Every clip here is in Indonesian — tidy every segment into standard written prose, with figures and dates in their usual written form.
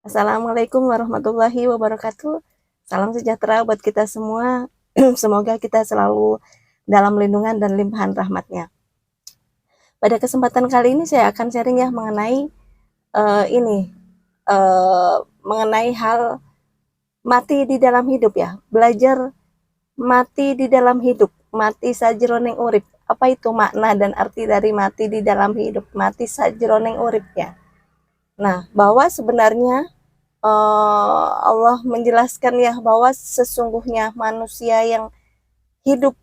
Assalamualaikum warahmatullahi wabarakatuh. Salam sejahtera buat kita semua. Semoga kita selalu dalam lindungan dan limpahan rahmatnya. Pada kesempatan kali ini saya akan sharing ya mengenai ini mengenai hal mati di dalam hidup ya. Belajar mati di dalam hidup, mati sajroning urip. Apa itu makna dan arti dari mati di dalam hidup? Mati sajroning urip ya. Nah, bahwa sebenarnya Allah menjelaskan ya bahwa sesungguhnya manusia yang hidup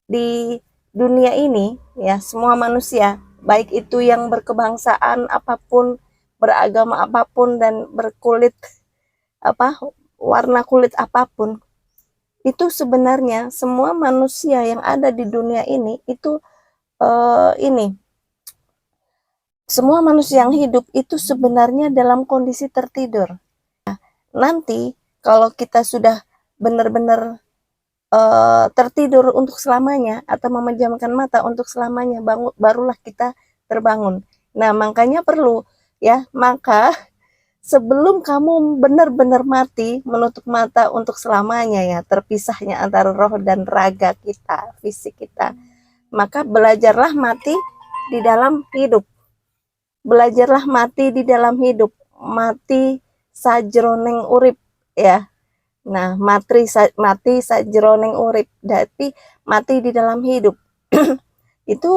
di dunia ini ya, semua manusia baik itu yang berkebangsaan apapun, beragama apapun dan berkulit warna kulit apapun, itu sebenarnya semua manusia yang ada di dunia ini itu ini semua manusia yang hidup itu sebenarnya dalam kondisi tertidur. Nanti kalau kita sudah benar-benar tertidur untuk selamanya atau memejamkan mata untuk selamanya, barulah kita terbangun. Nah, makanya perlu ya, maka sebelum kamu benar-benar mati, menutup mata untuk selamanya ya, terpisahnya antara roh dan raga kita, fisik kita, maka belajarlah mati di dalam hidup. Belajarlah mati di dalam hidup, mati sajroning urip ya. Nah, mati sajroning urip, tapi mati di dalam hidup. Itu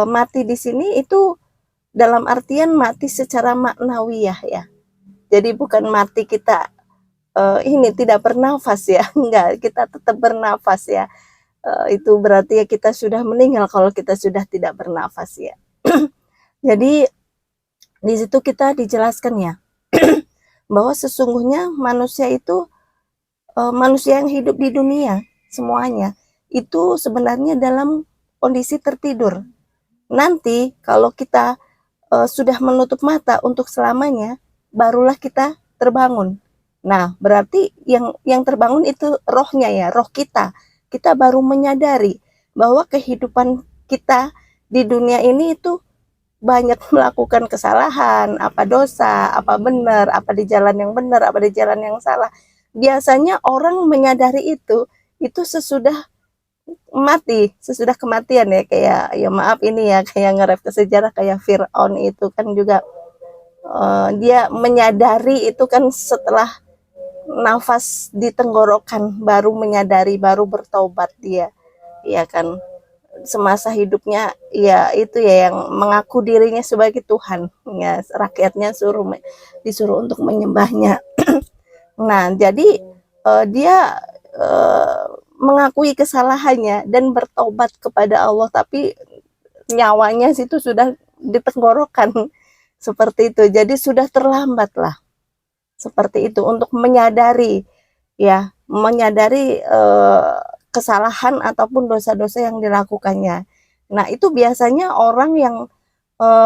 mati di sini itu dalam artian mati secara maknawiyah ya. Jadi bukan mati kita ini tidak bernafas ya, enggak, kita tetap bernafas ya. Itu berarti ya kita sudah meninggal kalau kita sudah tidak bernafas ya. Jadi di situ kita dijelaskan ya bahwa sesungguhnya manusia itu manusia yang hidup di dunia semuanya itu sebenarnya dalam kondisi tertidur. Nanti kalau kita sudah menutup mata untuk selamanya, barulah kita terbangun. Nah, berarti yang terbangun itu rohnya ya, roh kita. Kita baru menyadari bahwa kehidupan kita di dunia ini itu banyak melakukan kesalahan, apa dosa, apa benar, apa di jalan yang benar, apa di jalan yang salah. Biasanya orang menyadari itu sesudah mati, sesudah kematian ya, kayak ya maaf ini ya, kayak ngeref ke sejarah kayak Fir'aun itu kan juga dia menyadari itu kan setelah nafas di tenggorokan baru menyadari, baru bertobat dia, ya kan. Semasa hidupnya ya itu ya yang mengaku dirinya sebagai Tuhan ya, rakyatnya disuruh untuk menyembahnya. Nah, jadi dia mengakui kesalahannya dan bertobat kepada Allah, tapi nyawanya situ sudah di tenggorokan seperti itu. Jadi sudah terlambat lah seperti itu untuk menyadari ya, menyadari kesalahan ataupun dosa-dosa yang dilakukannya. Nah, itu biasanya orang yang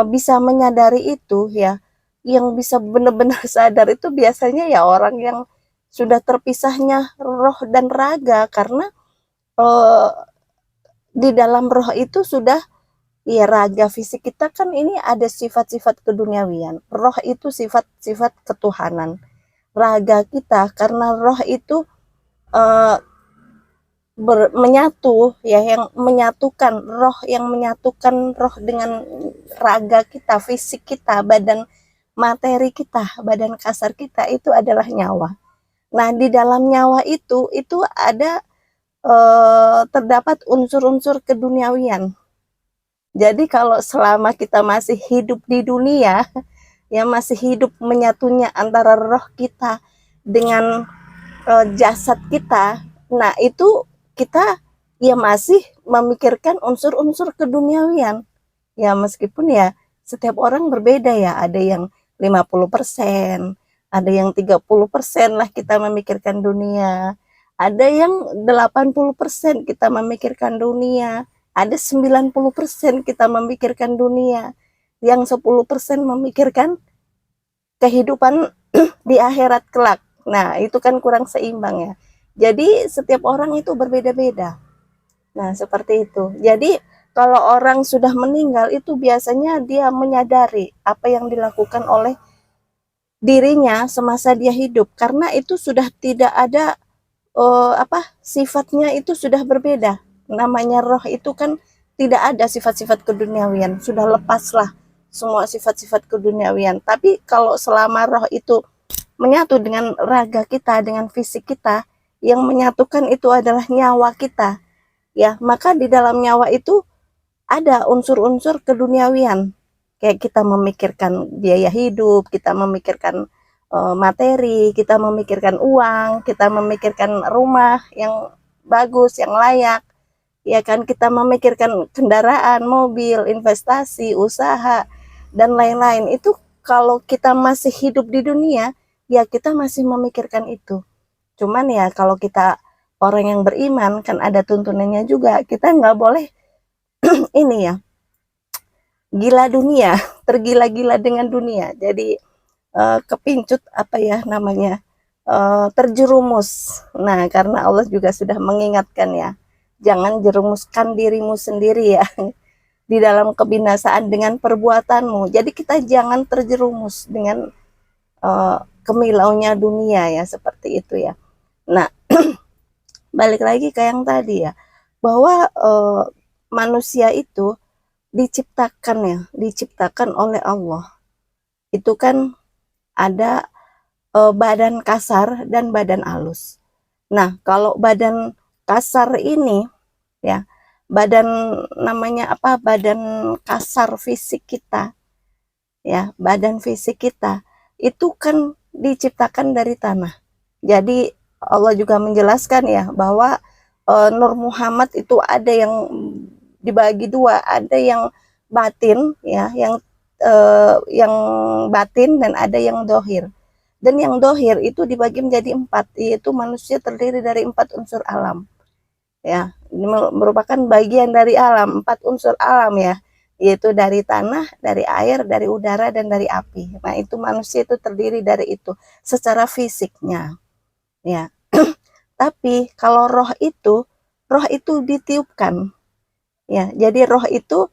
bisa menyadari itu ya, yang bisa benar-benar sadar itu biasanya ya orang yang sudah terpisahnya roh dan raga, karena eh, di dalam roh itu sudah ya, raga fisik kita kan ini ada sifat-sifat keduniawian, roh itu sifat-sifat ketuhanan, raga kita karena roh itu eh, menyatu ya, yang menyatukan roh dengan raga kita, fisik kita, badan materi kita, badan kasar kita itu adalah nyawa. Nah, di dalam nyawa itu ada terdapat unsur-unsur keduniawian. Jadi kalau selama kita masih hidup di dunia, ya masih hidup menyatunya antara roh kita dengan jasad kita, nah itu kita ya masih memikirkan unsur-unsur keduniawian. Ya meskipun ya setiap orang berbeda ya, ada yang 50%, ada yang 30% lah kita memikirkan dunia, ada yang 80% kita memikirkan dunia, ada 90% kita memikirkan dunia, yang 10% memikirkan kehidupan di akhirat kelak. Nah, itu kan kurang seimbang ya. Jadi setiap orang itu berbeda-beda. Nah, seperti itu. Jadi kalau orang sudah meninggal itu biasanya dia menyadari apa yang dilakukan oleh dirinya semasa dia hidup, karena itu sudah tidak ada sifatnya, itu sudah berbeda. Namanya roh itu kan tidak ada sifat-sifat keduniawian, sudah lepaslah semua sifat-sifat keduniawian. Tapi kalau selama roh itu menyatu dengan raga kita, dengan fisik kita, yang menyatukan itu adalah nyawa kita, ya, maka di dalam nyawa itu ada unsur-unsur keduniawian. Kayak kita memikirkan biaya hidup, kita memikirkan materi, kita memikirkan uang, kita memikirkan rumah yang bagus, yang layak, ya kan, kita memikirkan kendaraan, mobil, investasi, usaha, dan lain-lain. Itu kalau kita masih hidup di dunia, ya kita masih memikirkan itu. Cuman ya kalau kita orang yang beriman, kan ada tuntunannya juga, kita nggak boleh ini ya, gila dunia, tergila-gila dengan dunia. Jadi kepincut apa ya namanya, terjerumus. Nah, karena Allah juga sudah mengingatkan ya, jangan jerumuskan dirimu sendiri ya di dalam kebinasaan dengan perbuatanmu. Jadi kita jangan terjerumus dengan kemilaunya dunia ya, seperti itu ya. Nah, balik lagi ke yang tadi ya, bahwa manusia itu diciptakan oleh Allah. Itu kan ada badan kasar dan badan halus. Nah, kalau badan kasar ini ya, badan namanya apa? Badan kasar fisik kita. Ya, badan fisik kita itu kan diciptakan dari tanah. Jadi Allah juga menjelaskan ya bahwa Nur Muhammad itu ada yang dibagi dua, ada yang batin ya, yang batin, dan ada yang dohir. Dan yang dohir itu dibagi menjadi 4, yaitu manusia terdiri dari 4 unsur alam. Ya, ini merupakan bagian dari alam, 4 unsur alam ya, yaitu dari tanah, dari air, dari udara, dan dari api. Nah, itu manusia itu terdiri dari itu secara fisiknya. Ya. Tapi kalau roh itu ditiupkan. Ya, jadi roh itu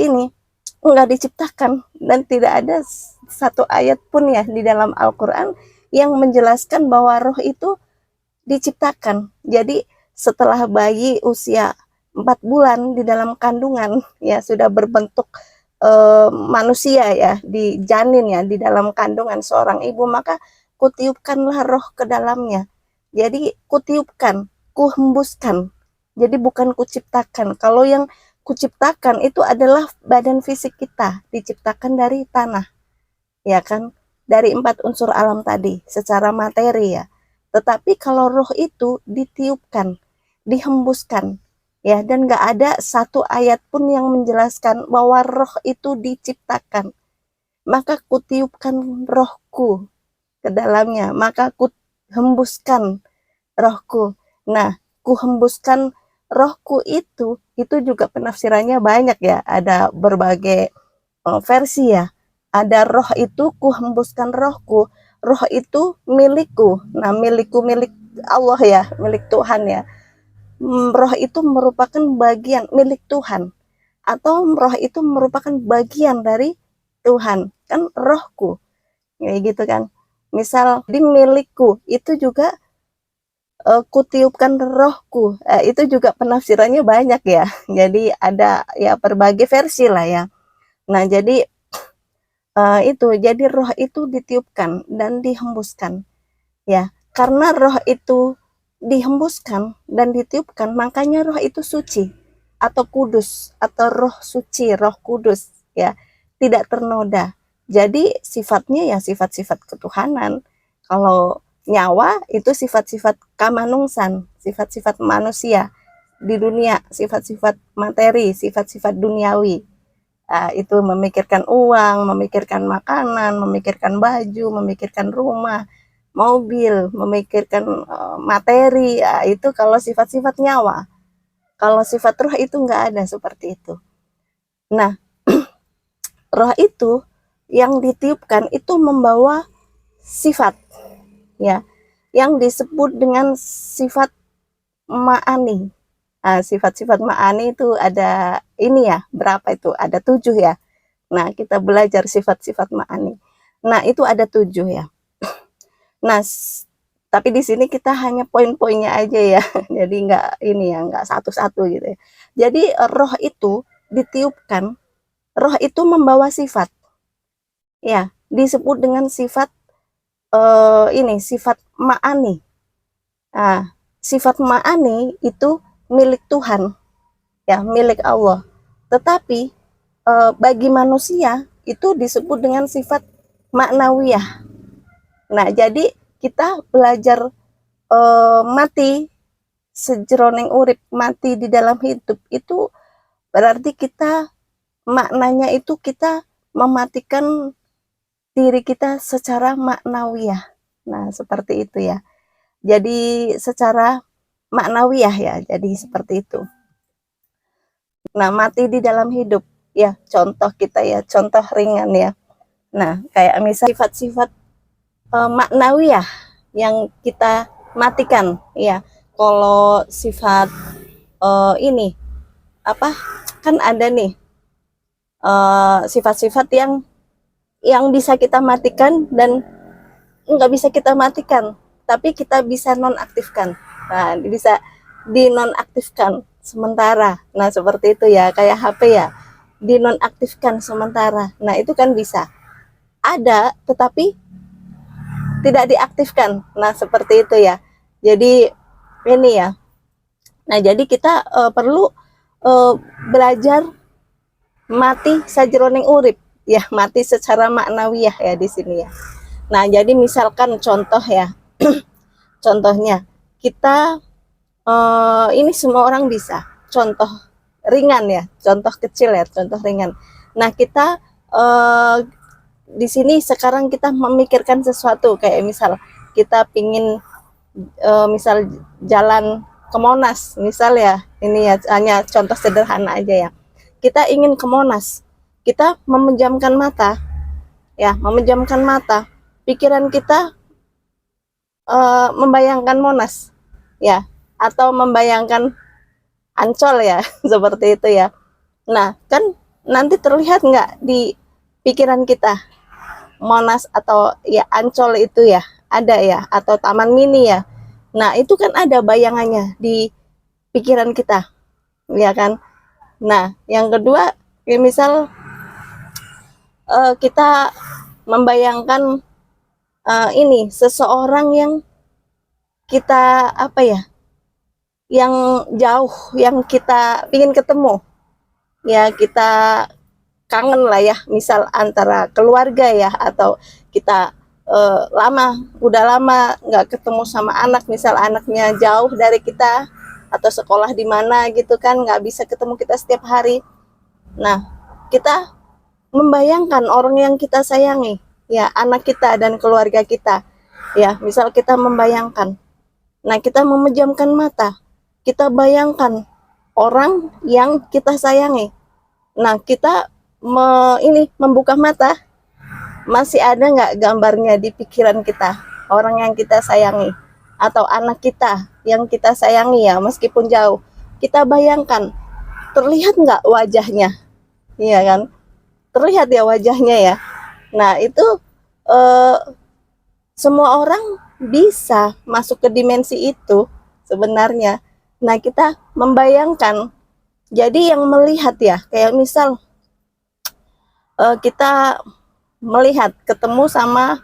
ini enggak diciptakan, dan tidak ada satu ayat pun ya di dalam Al-Qur'an yang menjelaskan bahwa roh itu diciptakan. Jadi setelah bayi usia 4 bulan di dalam kandungan ya sudah berbentuk manusia ya, di janin ya, di dalam kandungan seorang ibu, maka kutiupkanlah roh ke dalamnya. Jadi kutiupkan, kuhembuskan. Jadi bukan kuciptakan. Kalau yang kuciptakan itu adalah badan fisik kita, diciptakan dari tanah, ya kan, dari 4 unsur alam tadi secara materi ya. Tetapi kalau roh itu ditiupkan, dihembuskan ya, dan gak ada satu ayat pun yang menjelaskan bahwa roh itu diciptakan. Maka kutiupkan rohku ke dalamnya, maka kuhembuskan rohku. Nah, kuhembuskan rohku itu juga penafsirannya banyak ya, ada berbagai versi ya. Ada roh itu, kuhembuskan rohku, roh itu milikku. Nah, milikku milik Allah ya, milik Tuhan ya. Roh itu merupakan bagian milik Tuhan, atau roh itu merupakan bagian dari Tuhan, kan rohku kayak gitu kan. Misal di milikku itu juga kutiupkan rohku, itu juga penafsirannya banyak ya. Jadi ada ya berbagai versi lah ya. Nah, jadi itu, jadi roh itu ditiupkan dan dihembuskan ya. Karena roh itu dihembuskan dan ditiupkan, makanya roh itu suci atau kudus, atau roh suci, roh kudus ya, tidak ternoda. Jadi sifatnya ya sifat-sifat ketuhanan. Kalau nyawa itu sifat-sifat kamanungsan, sifat-sifat manusia di dunia, sifat-sifat materi, sifat-sifat duniawi. Itu memikirkan uang, memikirkan makanan, memikirkan baju, memikirkan rumah, mobil, memikirkan materi. Itu kalau sifat-sifat nyawa. Kalau sifat roh itu nggak ada seperti itu. Nah, roh itu yang ditiupkan itu membawa sifat ya, yang disebut dengan sifat ma'ani. Sifat-sifat ma'ani itu ada ini ya, berapa itu? Ada 7 ya. Nah, kita belajar sifat-sifat ma'ani. Nah, itu ada 7 ya. Nah, tapi di sini kita hanya poin-poinnya aja ya. Jadi nggak ini ya, nggak satu-satu gitu ya. Jadi roh itu ditiupkan, roh itu membawa sifat. Ya, disebut dengan sifat ini sifat ma'ani. Nah, sifat ma'ani itu milik Tuhan, ya, milik Allah. Tetapi bagi manusia itu disebut dengan sifat maknawiyah. Nah, jadi kita belajar mati sejroning urip, mati di dalam hidup itu berarti kita maknanya itu kita mematikan diri kita secara maknawiyah. Nah, seperti itu ya. Jadi secara maknawiyah ya, jadi seperti itu. Nah, mati di dalam hidup ya, contoh kita ya, contoh ringan ya. Nah, kayak misal sifat-sifat maknawiyah yang kita matikan ya. Kalau sifat ini apa? Kan ada nih sifat-sifat yang bisa kita matikan dan nggak bisa kita matikan, tapi kita bisa nonaktifkan. Nah, bisa dinonaktifkan sementara. Nah, seperti itu ya, kayak HP ya, dinonaktifkan sementara. Nah, itu kan bisa. Ada, tetapi tidak diaktifkan. Nah, seperti itu ya. Jadi ini ya. Nah, jadi kita perlu belajar mati sajroning urip. Ya, mati secara maknawiyah ya di sini ya. Nah, jadi misalkan contoh ya, contohnya kita ini semua orang bisa. Contoh ringan ya, contoh kecil ya, contoh ringan. Nah, kita di sini sekarang kita memikirkan sesuatu kayak misal kita pingin misal jalan ke Monas, misal ya, ini ya hanya contoh sederhana aja ya. Kita ingin ke Monas, kita memejamkan mata, ya, memejamkan mata. Pikiran kita membayangkan Monas, ya, atau membayangkan Ancol ya, seperti itu ya. Nah, kan nanti terlihat nggak di pikiran kita Monas atau ya Ancol itu ya, ada ya, atau Taman Mini ya. Nah, itu kan ada bayangannya di pikiran kita, ya kan. Nah, yang kedua, ya misal kita membayangkan ini seseorang yang kita apa ya, yang jauh, yang kita ingin ketemu, ya kita kangen lah ya, misal antara keluarga ya, atau kita udah lama nggak ketemu sama anak, misal anaknya jauh dari kita atau sekolah di mana gitu kan, nggak bisa ketemu kita setiap hari. Nah, kita membayangkan orang yang kita sayangi, ya, anak kita dan keluarga kita, ya, misal kita membayangkan. Nah, kita memejamkan mata, kita bayangkan orang yang kita sayangi. Nah, kita membuka mata, masih ada nggak gambarnya di pikiran kita, orang yang kita sayangi, atau anak kita yang kita sayangi ya, meskipun jauh. Kita bayangkan, terlihat nggak wajahnya, iya kan? Terlihat ya wajahnya ya. Nah, itu semua orang bisa masuk ke dimensi itu sebenarnya. Nah, kita membayangkan, jadi yang melihat ya, kayak misal kita melihat ketemu sama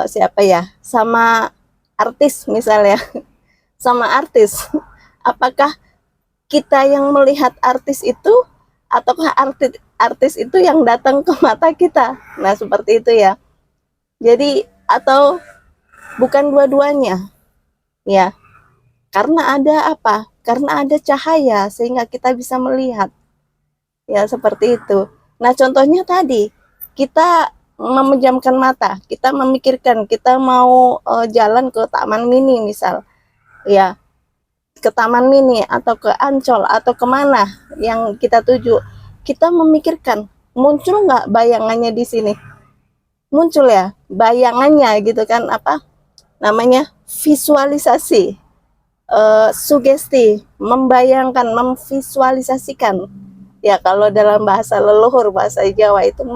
siapa ya, sama artis misalnya, sama artis. Apakah kita yang melihat artis itu, ataukah artis itu yang datang ke mata kita? Nah, seperti itu ya. Jadi atau bukan dua-duanya, ya. Karena ada apa? Karena ada cahaya sehingga kita bisa melihat. Ya, seperti itu. Nah, contohnya tadi, kita memejamkan mata, kita memikirkan kita mau jalan ke Taman Mini misal. Ya, ke Taman Mini atau ke Ancol atau kemana yang kita tuju. Kita memikirkan, muncul nggak bayangannya di sini? Muncul ya, bayangannya gitu kan, apa namanya, visualisasi, sugesti, membayangkan, memvisualisasikan. Ya, kalau dalam bahasa leluhur, bahasa Jawa itu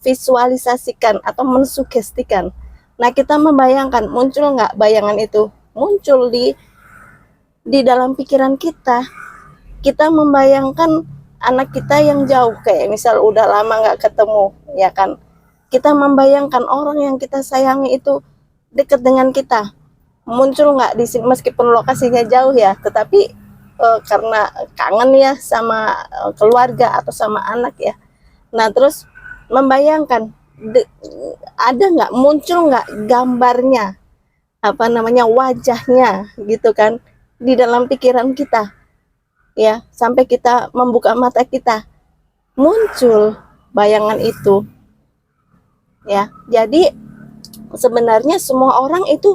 memvisualisasikan atau mensugestikan. Nah, kita membayangkan, muncul nggak bayangan itu? Muncul di dalam pikiran kita. Kita membayangkan anak kita yang jauh, kayak misal udah lama nggak ketemu, ya kan? Kita membayangkan orang yang kita sayangi itu dekat dengan kita. Muncul nggak di sini, meskipun lokasinya jauh ya, tetapi karena kangen ya sama keluarga atau sama anak ya. Nah, terus membayangkan ada nggak, muncul nggak gambarnya, apa namanya, wajahnya gitu kan di dalam pikiran kita ya, sampai kita membuka mata kita muncul bayangan itu ya. Jadi sebenarnya semua orang itu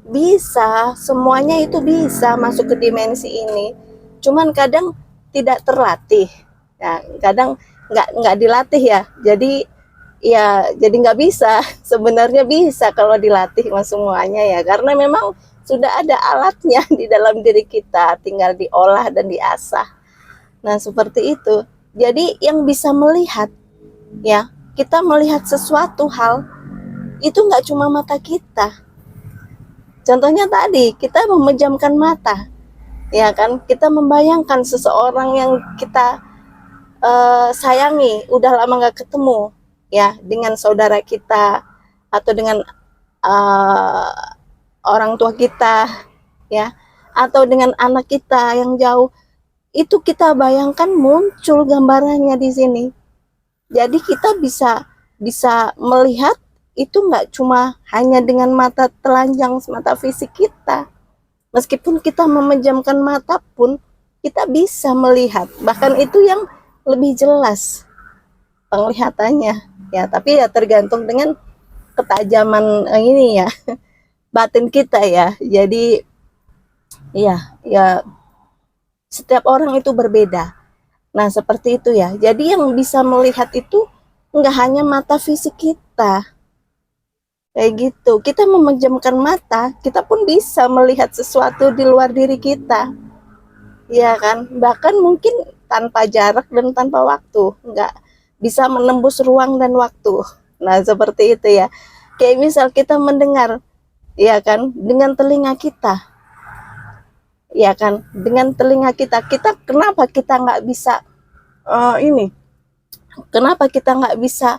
bisa, semuanya itu bisa masuk ke dimensi ini, cuman kadang tidak terlatih ya, kadang nggak dilatih ya, jadi nggak bisa. Sebenarnya bisa kalau dilatih mas semuanya ya, karena memang sudah ada alatnya di dalam diri kita, tinggal diolah dan diasah. Nah, seperti itu. Jadi yang bisa melihat ya, kita melihat sesuatu hal itu nggak cuma mata kita. Contohnya tadi kita memejamkan mata ya kan, kita membayangkan seseorang yang kita sayangi, udah lama nggak ketemu ya, dengan saudara kita atau dengan orang tua kita ya, atau dengan anak kita yang jauh, itu kita bayangkan muncul gambarannya di sini. Jadi kita bisa melihat itu nggak cuma hanya dengan mata telanjang, mata fisik kita. Meskipun kita memejamkan mata pun kita bisa melihat, bahkan itu yang lebih jelas penglihatannya ya. Tapi ya tergantung dengan ketajaman ini ya, batin kita ya. Jadi ya setiap orang itu berbeda. Nah, seperti itu ya. Jadi yang bisa melihat itu nggak hanya mata fisik kita, kayak gitu. Kita memejamkan mata, kita pun bisa melihat sesuatu di luar diri kita, ya kan? Bahkan mungkin tanpa jarak dan tanpa waktu, nggak bisa menembus ruang dan waktu. Nah, seperti itu ya. Kayak misal kita mendengar, ya kan, dengan telinga kita, ya kan, dengan telinga kita. Kenapa kita nggak bisa kenapa kita nggak bisa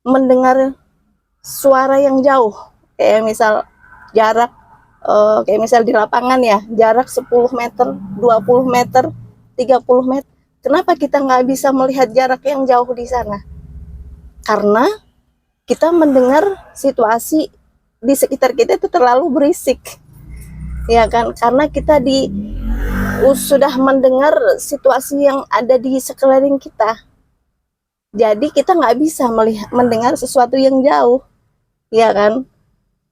mendengar suara yang jauh, kayak misal jarak kayak misal di lapangan ya, jarak 10 meter, 20 meter, 30 meter. Kenapa kita nggak bisa melihat jarak yang jauh di sana? Karena kita mendengar situasi di sekitar kita itu terlalu berisik, ya kan? Karena kita sudah mendengar situasi yang ada di sekeliling kita. Jadi kita nggak bisa mendengar sesuatu yang jauh, ya kan?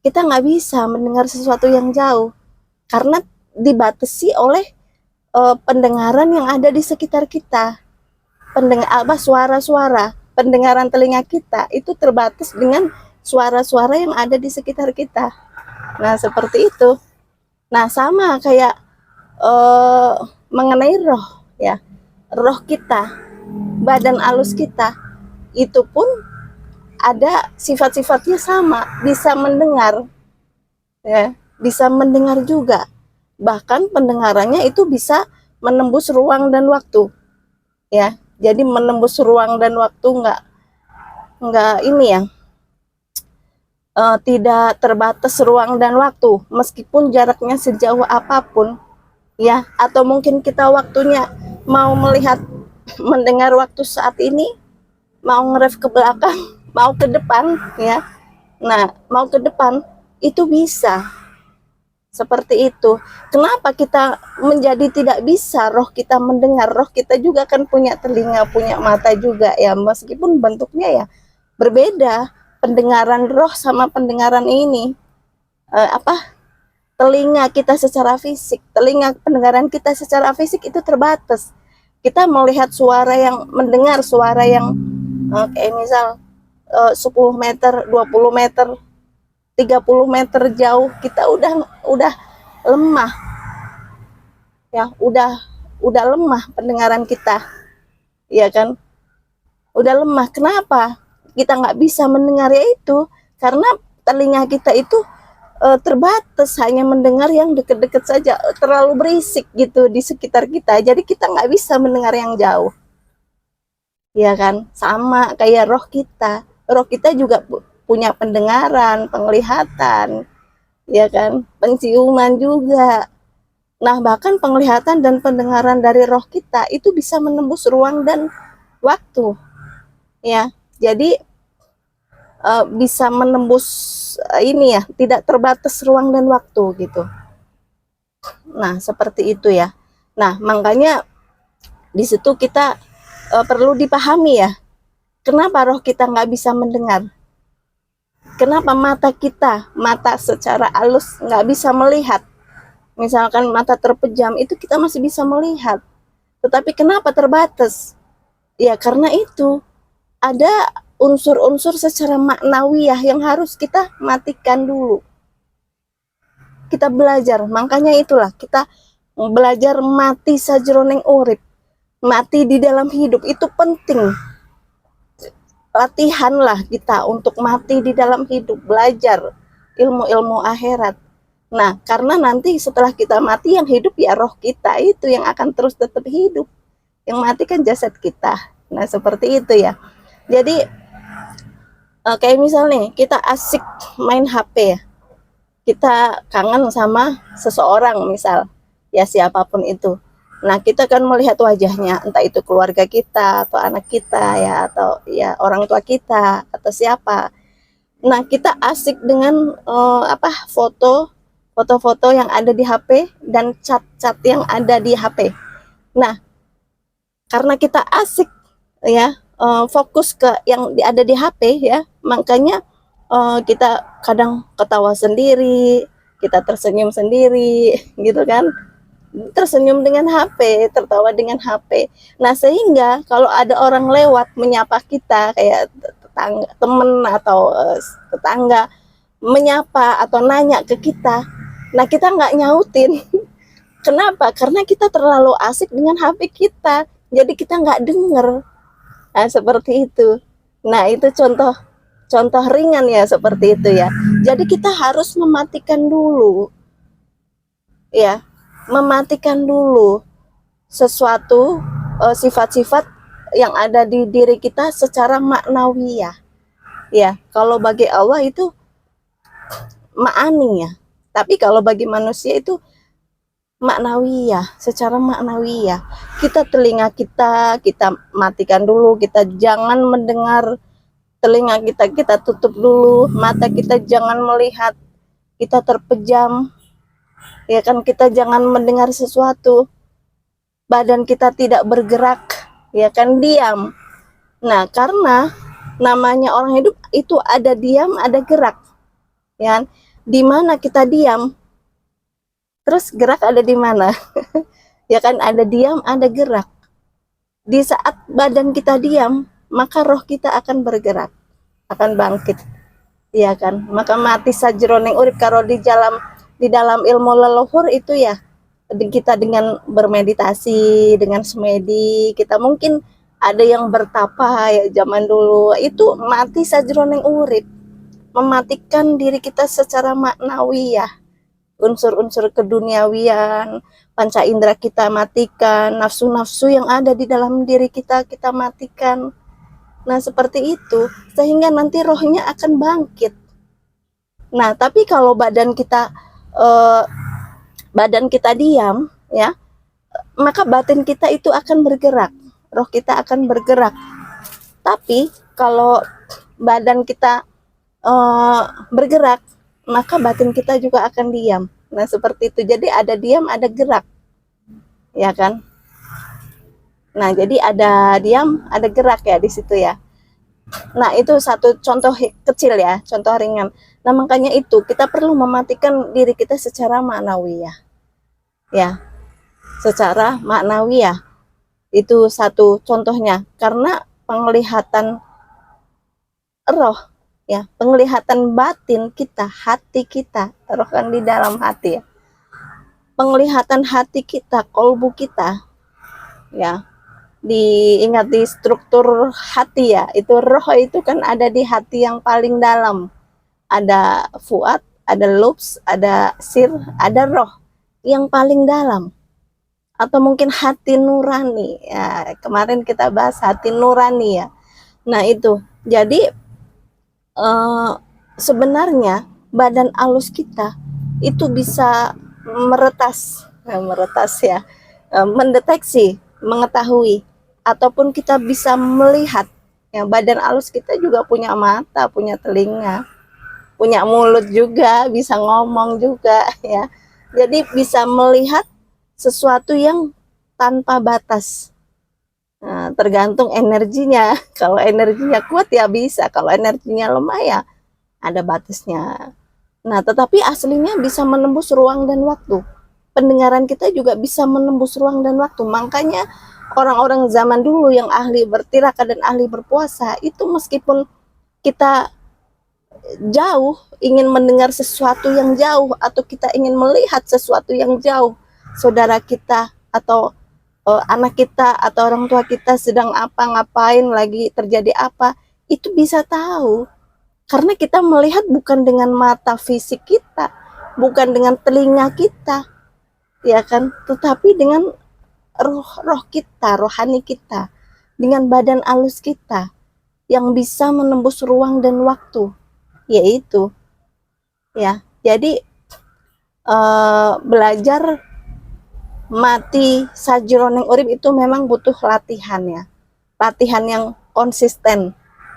Kita nggak bisa mendengar sesuatu yang jauh karena dibatasi oleh pendengaran yang ada di sekitar kita. Suara-suara, pendengaran telinga kita itu terbatas dengan suara-suara yang ada di sekitar kita. Nah, seperti itu. Nah, sama kayak mengenai roh ya, roh kita, badan halus kita itu pun ada sifat-sifatnya sama, bisa mendengar ya, bisa mendengar juga, bahkan pendengarannya itu bisa menembus ruang dan waktu ya. Jadi menembus ruang dan waktu, nggak ini ya, tidak terbatas ruang dan waktu, meskipun jaraknya sejauh apapun ya. Atau mungkin kita waktunya mau melihat, mendengar waktu saat ini, mau ngeref ke belakang, mau ke depan ya. Nah, mau ke depan itu bisa seperti itu. Kenapa kita menjadi tidak bisa roh kita mendengar? Roh kita juga kan punya telinga, punya mata juga ya, meskipun bentuknya ya berbeda. Pendengaran roh sama pendengaran ini telinga kita secara fisik, pendengaran kita secara fisik itu terbatas. Kita melihat suara yang, mendengar suara yang kayak misal 10 meter, 20 meter, 30 meter jauh, kita udah lemah ya, udah lemah pendengaran kita, ya kan, udah lemah. Kenapa? kita nggak bisa mendengar itu karena telinga kita itu terbatas, hanya mendengar yang deket-deket saja, terlalu berisik gitu di sekitar kita, jadi kita nggak bisa mendengar yang jauh, ya kan? Sama kayak roh kita juga punya pendengaran, penglihatan, ya kan? Penciuman juga. Nah, bahkan penglihatan dan pendengaran dari roh kita itu bisa menembus ruang dan waktu, ya. Jadi bisa menembus ini ya, tidak terbatas ruang dan waktu gitu. Nah, seperti itu ya. Nah, makanya di situ kita perlu dipahami ya, kenapa roh kita nggak bisa mendengar? Kenapa mata secara halus nggak bisa melihat? Misalkan mata terpejam itu kita masih bisa melihat, tetapi kenapa terbatas? Ya karena itu ada unsur-unsur secara maknawiyah yang harus kita matikan dulu. Kita belajar, makanya itulah kita belajar mati sajroning urip, mati di dalam hidup itu penting. Latihanlah kita untuk mati di dalam hidup, belajar ilmu-ilmu akhirat. Nah, karena nanti setelah kita mati yang hidup ya roh kita itu yang akan terus tetap hidup. Yang mati kan jasad kita. Nah, seperti itu ya. Jadi kayak misalnya kita asik main HP ya. Kita kangen sama seseorang misal, ya siapapun itu. Nah, kita kan melihat wajahnya, entah itu keluarga kita atau anak kita ya, atau ya orang tua kita atau siapa. Nah, kita asik dengan foto-foto yang ada di HP dan cat-cat yang ada di HP. Nah, karena kita asik ya, fokus ke yang ada di HP ya, makanya kita kadang ketawa sendiri, kita tersenyum sendiri gitu kan, tersenyum dengan HP, tertawa dengan HP. Nah, sehingga kalau ada orang lewat menyapa kita, kayak tetangga, temen atau tetangga menyapa atau nanya ke kita, nah kita nggak nyautin. Kenapa? Karena kita terlalu asik dengan HP kita, jadi kita nggak denger. Nah, seperti itu. Nah, itu contoh ringan ya, seperti itu ya. Jadi kita harus mematikan dulu, ya, mematikan dulu sesuatu sifat-sifat yang ada di diri kita secara maknawiyah. Ya, kalau bagi Allah itu ma'ani ya. Tapi kalau bagi manusia itu maknawiyah, secara maknawiyah. Kita telinga kita matikan dulu, kita jangan mendengar, telinga kita tutup dulu, mata kita jangan melihat, kita terpejam. Ya kan, kita jangan mendengar sesuatu. Badan kita tidak bergerak, ya kan, diam. Nah, karena namanya orang hidup itu ada diam, ada gerak. Ya kan? Di mana kita diam, terus gerak ada di mana? Ya kan, ada diam, ada gerak. Di saat badan kita diam, maka roh kita akan bergerak, akan bangkit. Ya kan? Maka mati sajroning urip, kalau di dalam ilmu leluhur itu ya, kita dengan bermeditasi, dengan semedi, kita mungkin ada yang bertapa ya zaman dulu, itu mati sajroning urip, mematikan diri kita secara maknawiyah, unsur-unsur keduniawian, panca indera kita matikan, nafsu-nafsu yang ada di dalam diri kita matikan. Nah, seperti itu, sehingga nanti rohnya akan bangkit. Nah, tapi kalau badan kita diam ya, maka batin kita itu akan bergerak, roh kita akan bergerak. Tapi kalau badan kita bergerak, maka batin kita juga akan diam. Nah, seperti itu. Jadi ada diam, ada gerak, ya kan? Nah, jadi ada diam, ada gerak ya di situ ya. Nah, itu satu contoh kecil ya, contoh ringan. Nah, makanya itu kita perlu mematikan diri kita secara maknawiyah, ya, secara maknawiyah. Itu satu contohnya, karena penglihatan roh ya, penglihatan batin kita, hati kita, roh kan di dalam hati ya, penglihatan hati kita, kolbu kita ya, diingat di struktur hati ya, itu roh itu kan ada di hati yang paling dalam. Ada fuad, ada lubs, ada sir, ada roh yang paling dalam. Atau mungkin hati nurani ya, kemarin kita bahas hati nurani ya. Nah itu, jadi sebenarnya badan alus kita itu bisa meretas ya, mendeteksi, mengetahui, ataupun kita bisa melihat ya. Badan alus kita juga punya mata, punya telinga, punya mulut juga, bisa ngomong juga ya. Jadi bisa melihat sesuatu yang tanpa batas. Nah, tergantung energinya. Kalau energinya kuat ya bisa, kalau energinya lemah ya ada batasnya. Nah, tetapi aslinya bisa menembus ruang dan waktu. Pendengaran kita juga bisa menembus ruang dan waktu. Makanya orang-orang zaman dulu yang ahli bertirakat dan ahli berpuasa itu, meskipun kita jauh ingin mendengar sesuatu yang jauh, atau kita ingin melihat sesuatu yang jauh, saudara kita atau anak kita atau orang tua kita sedang apa, ngapain, lagi terjadi apa, itu bisa tahu. Karena kita melihat bukan dengan mata fisik kita, bukan dengan telinga kita, ya kan, tetapi dengan roh kita, rohani kita, dengan badan alus kita yang bisa menembus ruang dan waktu, yaitu ya. Jadi belajar mati sajroning urip itu memang butuh latihan ya, latihan yang konsisten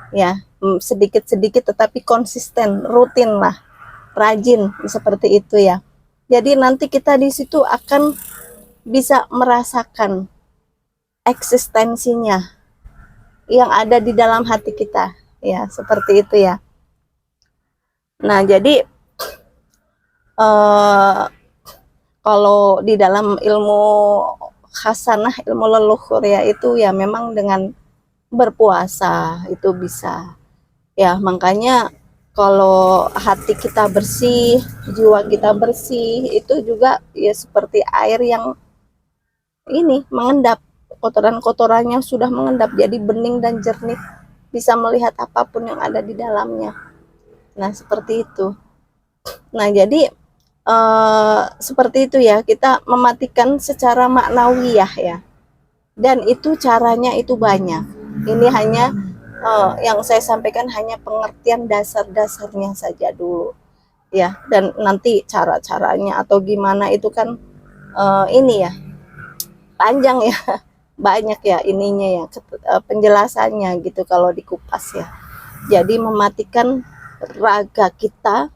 ya, sedikit-sedikit tetapi konsisten, rutin lah, rajin seperti itu ya. Jadi nanti kita di situ akan bisa merasakan eksistensinya yang ada di dalam hati kita ya, seperti itu ya. Nah, jadi kalau di dalam ilmu khasanah, ilmu leluhur ya, itu ya memang dengan berpuasa itu bisa ya. Makanya kalau hati kita bersih, jiwa kita bersih, itu juga ya seperti air yang ini mengendap, kotoran-kotorannya sudah mengendap, jadi bening dan jernih, bisa melihat apapun yang ada di dalamnya. Nah, seperti itu. Nah, jadi seperti itu ya, kita mematikan secara maknawiyah ya. Dan itu caranya itu banyak. Ini hanya yang saya sampaikan hanya pengertian dasar-dasarnya saja dulu ya. Dan nanti cara-caranya atau gimana itu kan ini ya, panjang ya, banyak ya ininya ya, penjelasannya gitu kalau dikupas ya. Jadi mematikan raga kita,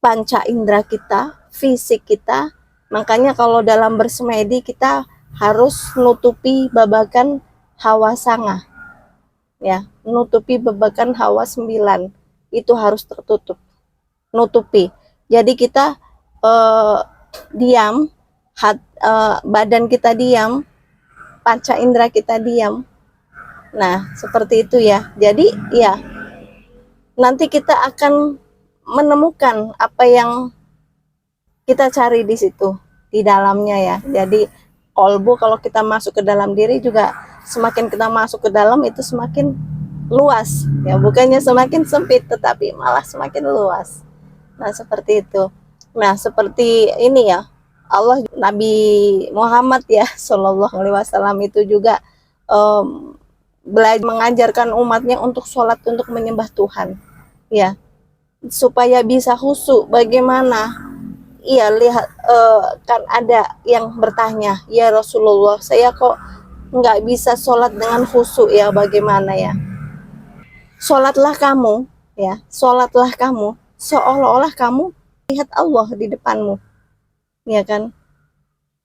panca indera kita, fisik kita. Makanya kalau dalam bersemedi kita harus nutupi babakan hawa sanga ya, nutupi babakan hawa 9, itu harus tertutup, nutupi. Jadi kita diam, badan kita diam, panca indera kita diam. Nah, seperti itu ya. Jadi ya, nanti kita akan menemukan apa yang kita cari di situ, di dalamnya ya. Jadi kolbu, kalau kita masuk ke dalam diri juga, semakin kita masuk ke dalam itu semakin luas ya, bukannya semakin sempit tetapi malah semakin luas. Nah, seperti itu. Nah, seperti ini ya, Allah, Nabi Muhammad ya Shallallahu Alaihi Wasallam itu juga belajar mengajarkan umatnya untuk sholat, untuk menyembah Tuhan ya, supaya bisa khusyuk. Bagaimana? Iya, lihat kan ada yang bertanya, ya Rasulullah, saya kok nggak bisa sholat dengan khusyuk ya, bagaimana ya? Sholatlah kamu ya, sholatlah kamu seolah-olah kamu lihat Allah di depanmu, ya kan?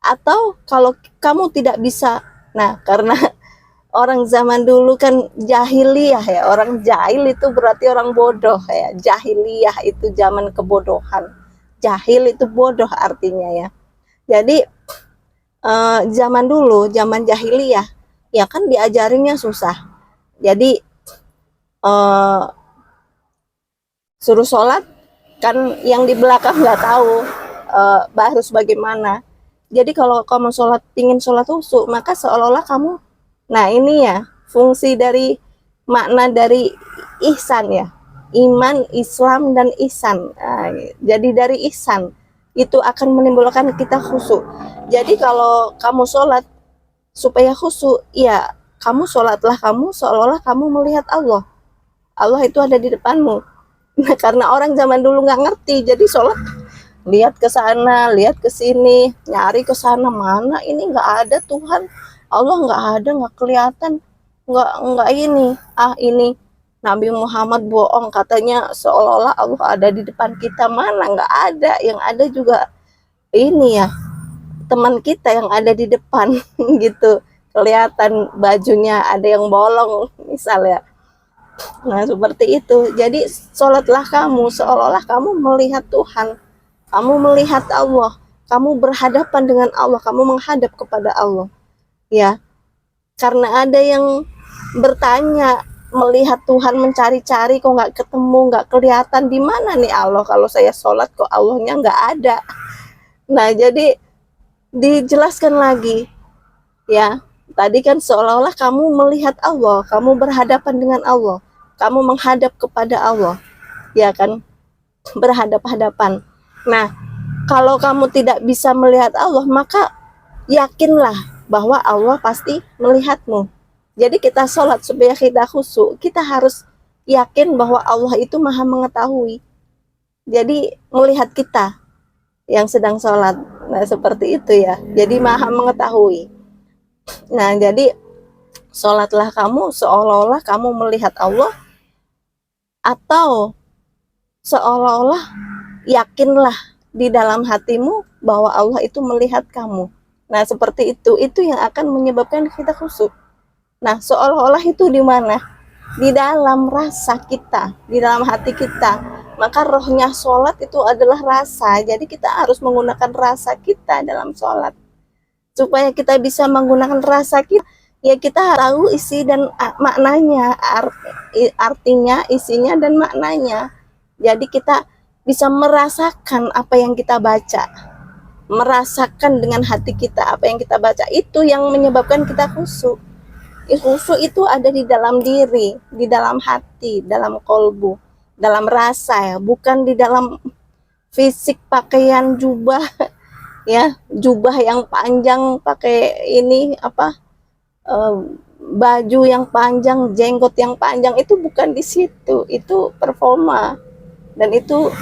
Atau kalau kamu tidak bisa, nah karena orang zaman dulu kan jahiliyah ya, orang jahil itu berarti orang bodoh ya, jahiliyah itu zaman kebodohan. Jahil itu bodoh artinya ya. Jadi zaman dulu, zaman jahiliyah ya kan diajarinnya susah. Jadi suruh sholat kan yang di belakang nggak tahu harus bagaimana. Jadi kalau kamu pingin sholat khusyuk, maka seolah-olah kamu Nah, ini ya fungsi dari makna dari ihsan ya. Iman, Islam, dan ihsan. Nah, jadi dari ihsan itu akan menimbulkan kita khusyuk. Jadi kalau kamu sholat supaya khusyuk, ya kamu sholatlah kamu seolah-olah kamu melihat Allah. Allah itu ada di depanmu. Nah, karena orang zaman dulu nggak ngerti, jadi sholat lihat ke sana, lihat ke sini, nyari ke sana, mana ini nggak ada Tuhan, Allah nggak ada, nggak kelihatan, nggak ini, ini Nabi Muhammad bohong katanya seolah-olah Allah ada di depan kita, mana nggak ada, yang ada juga ini ya teman kita yang ada di depan gitu, kelihatan bajunya ada yang bolong misalnya. Nah seperti itu, jadi sholatlah kamu seolah-olah kamu melihat Tuhan, kamu melihat Allah, kamu berhadapan dengan Allah, kamu menghadap kepada Allah, ya. Karena ada yang bertanya, melihat Tuhan, mencari-cari kok nggak ketemu, nggak kelihatan, di mana nih Allah? Kalau saya sholat kok Allahnya nggak ada. Nah, jadi dijelaskan lagi, ya. Tadi kan seolah-olah kamu melihat Allah, kamu berhadapan dengan Allah, kamu menghadap kepada Allah, ya kan? Berhadap-hadapan. Nah, kalau kamu tidak bisa melihat Allah, maka yakinlah bahwa Allah pasti melihatmu. Jadi kita sholat supaya kita khusyuk, kita harus yakin bahwa Allah itu maha mengetahui. Jadi melihat kita yang sedang sholat. Nah seperti itu ya. Jadi maha mengetahui. Nah jadi sholatlah kamu seolah-olah kamu melihat Allah, atau seolah-olah yakinlah di dalam hatimu bahwa Allah itu melihat kamu. Nah seperti itu yang akan menyebabkan kita khusyuk. Nah seolah-olah itu di mana? Di dalam rasa kita, di dalam hati kita. Maka rohnya sholat itu adalah rasa. Jadi kita harus menggunakan rasa kita dalam sholat. Supaya kita bisa menggunakan rasa kita, ya kita tahu isi dan maknanya, artinya, isinya, dan maknanya. Jadi kita bisa merasakan apa yang kita baca, merasakan dengan hati kita apa yang kita baca. Itu yang menyebabkan kita khusyuk. Khusyuk itu ada di dalam diri, di dalam hati, dalam kolbu, dalam rasa ya, bukan di dalam fisik, pakaian, jubah ya, jubah yang panjang, pakai ini apa, baju yang panjang, jenggot yang panjang, itu bukan di situ, itu performa dan itu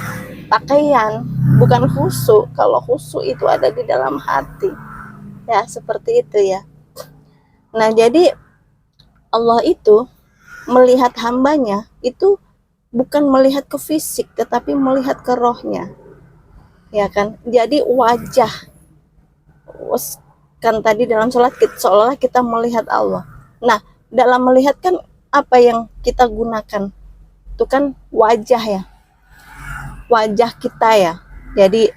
pakaian, bukan khusyuk. Kalau khusyuk itu ada di dalam hati ya, seperti itu ya. Nah jadi Allah itu melihat hambanya itu bukan melihat ke fisik, tetapi melihat ke rohnya, ya kan. Jadi wajah kan tadi dalam sholat seolah kita melihat Allah. Nah dalam melihat kan apa yang kita gunakan itu kan wajah ya, wajah kita ya. Jadi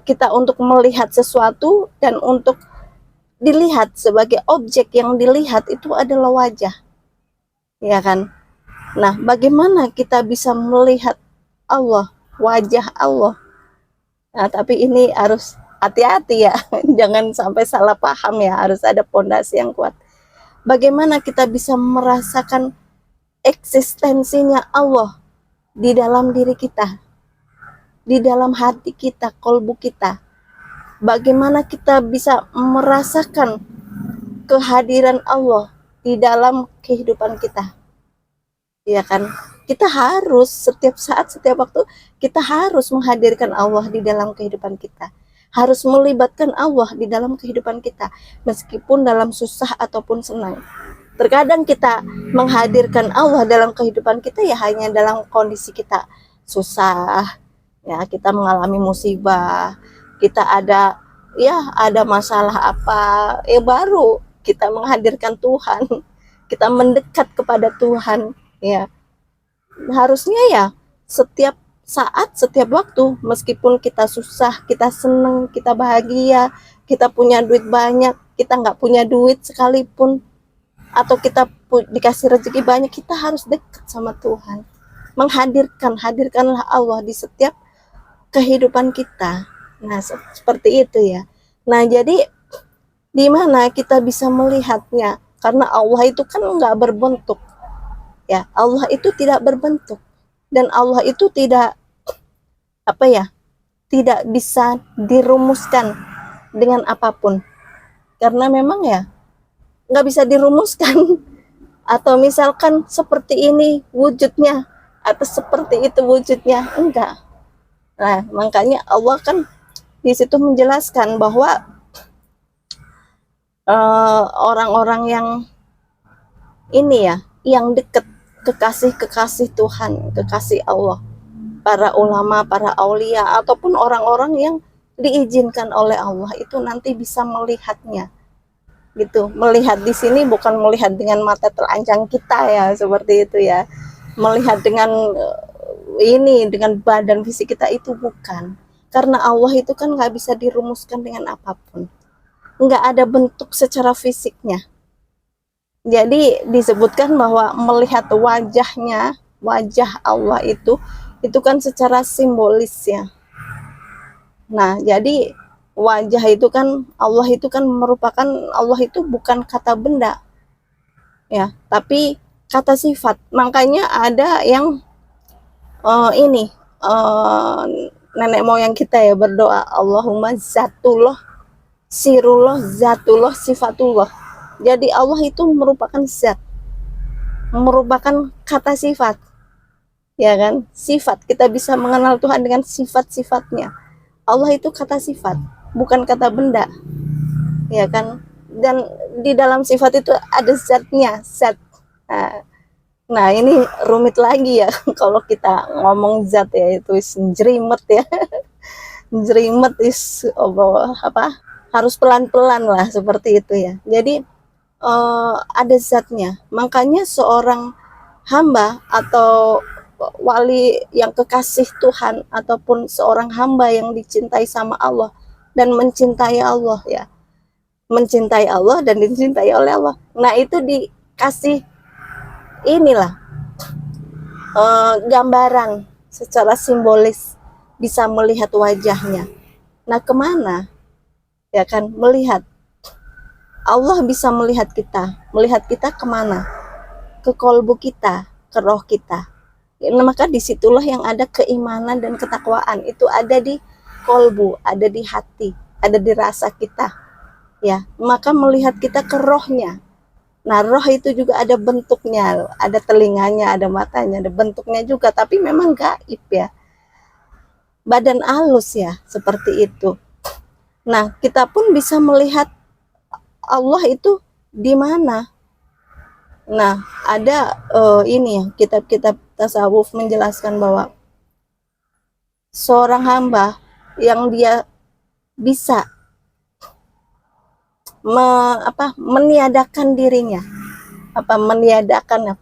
kita untuk melihat sesuatu dan untuk dilihat sebagai objek yang dilihat itu adalah wajah, ya kan. Nah bagaimana kita bisa melihat Allah, wajah Allah? Nah tapi ini harus hati-hati ya, jangan sampai salah paham ya, harus ada pondasi yang kuat. Bagaimana kita bisa merasakan eksistensinya Allah di dalam diri kita, di dalam hati kita, kolbu kita? Bagaimana kita bisa merasakan kehadiran Allah di dalam kehidupan kita, ya kan. Kita harus setiap saat, setiap waktu kita harus menghadirkan Allah di dalam kehidupan kita, harus melibatkan Allah di dalam kehidupan kita, meskipun dalam susah ataupun senang. Terkadang kita menghadirkan Allah dalam kehidupan kita ya hanya dalam kondisi kita susah ya, kita mengalami musibah, kita ada masalah apa, baru kita menghadirkan Tuhan, kita mendekat kepada Tuhan ya. Harusnya ya setiap saat, setiap waktu, meskipun kita susah, kita senang, kita bahagia, kita punya duit banyak, kita nggak punya duit sekalipun, atau kita dikasih rezeki banyak, kita harus dekat sama Tuhan, hadirkanlah Allah di setiap kehidupan kita. Nah seperti itu ya. Nah jadi di mana kita bisa melihatnya, karena Allah itu kan nggak berbentuk, ya. Allah itu tidak berbentuk, dan Allah itu tidak, apa ya, tidak bisa dirumuskan dengan apapun, karena memang ya nggak bisa dirumuskan. Atau misalkan seperti ini wujudnya, atau seperti itu wujudnya, enggak. Nah, makanya Allah kan di situ menjelaskan bahwa orang-orang yang ini ya, yang dekat, kekasih-kekasih Tuhan, kekasih Allah, para ulama, para aulia, ataupun orang-orang yang diizinkan oleh Allah itu nanti bisa melihatnya, gitu. Melihat di sini bukan melihat dengan mata telanjang kita ya, seperti itu ya. Melihat dengan ini, dengan badan fisik kita, itu bukan. Karena Allah itu kan nggak bisa dirumuskan dengan apapun. Nggak ada bentuk secara fisiknya. Jadi disebutkan bahwa melihat wajahnya, wajah Allah itu kan secara simbolis ya. Nah, jadi wajah itu kan, Allah itu kan merupakan, Allah itu bukan kata benda ya, tapi kata sifat. Makanya ada yang ini nenek moyang kita ya berdoa, Allahumma zatullah, sirullah, zatullah, sifatullah. Jadi Allah itu merupakan zat, merupakan kata sifat, ya kan? Sifat, kita bisa mengenal Tuhan dengan sifat-sifatnya. Allah itu kata sifat, bukan kata benda, ya kan? Dan di dalam sifat itu ada zatnya, zat. Nah, ini rumit lagi ya kalau kita ngomong zat ya, itu jerimet ya. Jerimet apa? Harus pelan-pelan lah, seperti itu ya. Jadi ada zatnya. Makanya seorang hamba atau wali yang kekasih Tuhan, ataupun seorang hamba yang dicintai sama Allah dan mencintai Allah ya, mencintai Allah dan dicintai oleh Allah. Nah, itu dikasih inilah gambaran secara simbolis, bisa melihat wajahnya. Nah, kemana ya kan, melihat Allah bisa melihat kita kemana? Ke kolbu kita, ke roh kita. Nah, maka disitulah yang ada keimanan dan ketakwaan, itu ada di kolbu, ada di hati, ada di rasa kita ya. Maka melihat kita ke rohnya. Nah, roh itu juga ada bentuknya, ada telinganya, ada matanya, ada bentuknya juga, tapi memang gaib ya, badan halus ya, seperti itu. Nah, kita pun bisa melihat Allah itu di mana. Nah, ada ini ya, kitab-kitab tasawuf menjelaskan bahwa seorang hamba yang dia bisa meniadakan dirinya, meniadakan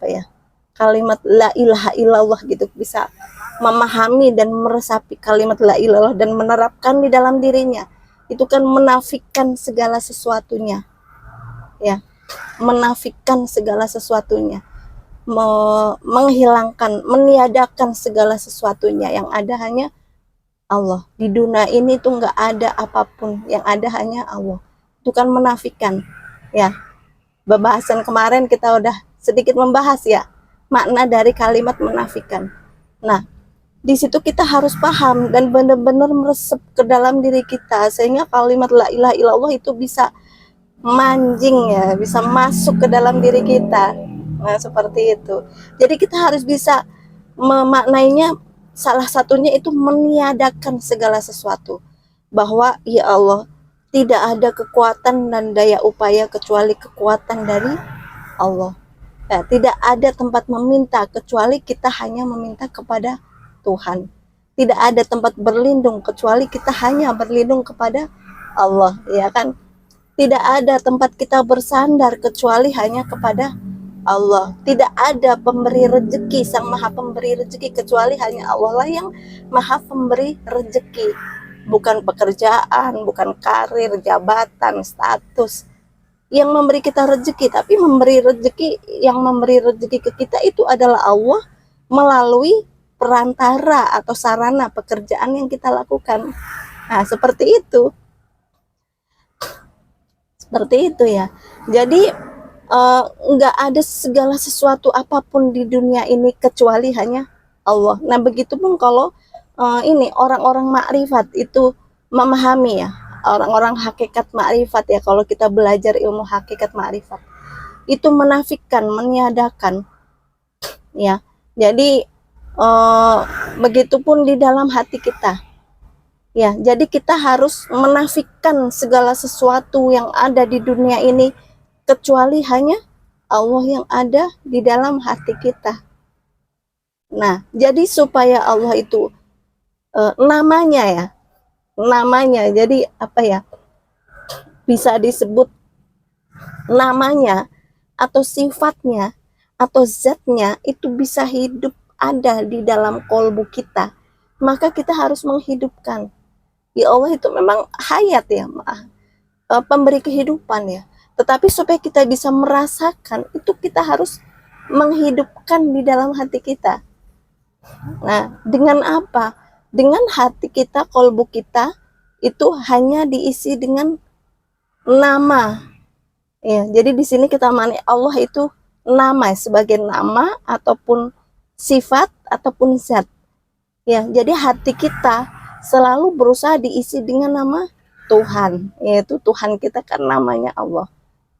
kalimat la ilaha illallah gitu, bisa memahami dan meresapi kalimat la ilallah dan menerapkan di dalam dirinya, itu kan menafikan segala sesuatunya ya, menafikan segala sesuatunya, menghilangkan, meniadakan segala sesuatunya, yang ada hanya Allah. Di dunia ini tuh nggak ada apapun, yang ada hanya Allah. Itu kan menafikan ya. Pembahasan kemarin kita udah sedikit membahas ya makna dari kalimat menafikan. Nah, di situ kita harus paham dan benar-benar meresep ke dalam diri kita, sehingga kalimat la ilaha illallah itu bisa manjing ya, bisa masuk ke dalam diri kita. Nah, seperti itu. Jadi kita harus bisa memaknainya, salah satunya itu meniadakan segala sesuatu, bahwa ya Allah, tidak ada kekuatan dan daya upaya kecuali kekuatan dari Allah. Ya, tidak ada tempat meminta kecuali kita hanya meminta kepada Tuhan. Tidak ada tempat berlindung kecuali kita hanya berlindung kepada Allah, ya kan? Tidak ada tempat kita bersandar kecuali hanya kepada Allah. Tidak ada pemberi rezeki, sang maha pemberi rezeki, kecuali hanya Allah lah yang maha pemberi rezeki. Bukan pekerjaan, bukan karir, jabatan, status yang memberi kita rezeki, tapi memberi rezeki, yang memberi rezeki ke kita itu adalah Allah melalui perantara atau sarana pekerjaan yang kita lakukan. Nah, seperti itu. Seperti itu ya. Jadi nggak ada segala sesuatu apapun di dunia ini kecuali hanya Allah. Nah, begitupun kalau ini orang-orang makrifat itu memahami ya, orang-orang hakikat makrifat ya, kalau kita belajar ilmu hakikat makrifat itu menafikan, meniadakan ya. Jadi begitupun di dalam hati kita ya. Jadi kita harus menafikan segala sesuatu yang ada di dunia ini kecuali hanya Allah yang ada di dalam hati kita. Nah, jadi supaya Allah itu namanya ya, namanya, jadi apa ya, bisa disebut namanya atau sifatnya atau zatnya itu bisa hidup ada di dalam kolbu kita, maka kita harus menghidupkan. Ya Allah itu memang hayat ya, pemberi kehidupan ya. Tetapi supaya kita bisa merasakan itu, kita harus menghidupkan di dalam hati kita. Nah, dengan apa? Dengan hati kita, kolbu kita itu hanya diisi dengan nama. Ya, jadi di sini kita mani Allah itu nama sebagai nama ataupun sifat ataupun zat. Ya, jadi hati kita selalu berusaha diisi dengan nama Tuhan, yaitu Tuhan kita kan namanya Allah.